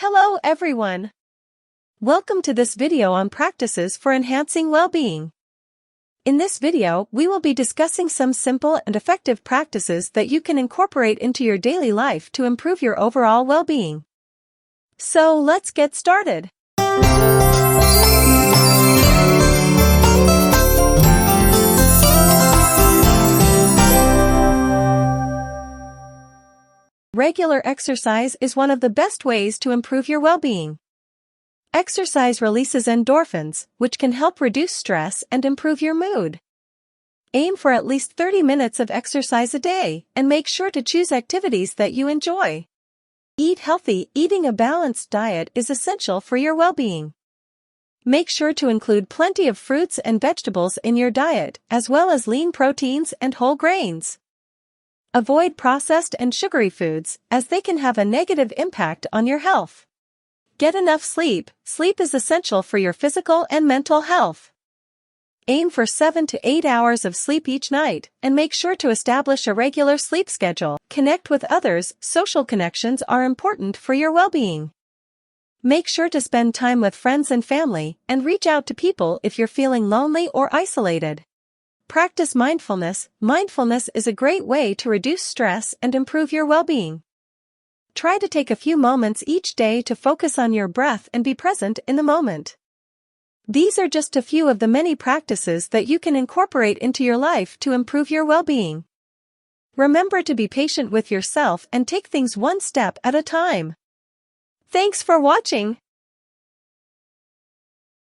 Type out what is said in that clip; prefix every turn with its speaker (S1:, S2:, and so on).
S1: Hello everyone! Welcome to this video on practices for enhancing well-being. In this video, we will be discussing some simple and effective practices that you can incorporate into your daily life to improve your overall well-being. So let's get started. Regular exercise is one of the best ways to improve your well-being. Exercise releases endorphins, which can help reduce stress and improve your mood. Aim for at least 30 minutes of exercise a day, and make sure to choose activities that you enjoy. Eat healthy. Eating a balanced diet is essential for your well-being. Make sure to include plenty of fruits and vegetables in your diet, as well as lean proteins and whole grains. Avoid processed and sugary foods, as they can have a negative impact on your health. Get enough sleep. Sleep is essential for your physical and mental health. Aim for 7 to 8 hours of sleep each night, and make sure to establish a regular sleep schedule. Connect with others. Social connections are important for your well-being. Make sure to spend time with friends and family, and reach out to people if you're feeling lonely or isolated. Practice mindfulness. Mindfulness is a great way to reduce stress and improve your well-being. Try to take a few moments each day to focus on your breath and be present in the moment. These are just a few of the many practices that you can incorporate into your life to improve your well-being. Remember to be patient with yourself and take things one step at a time. Thanks for watching.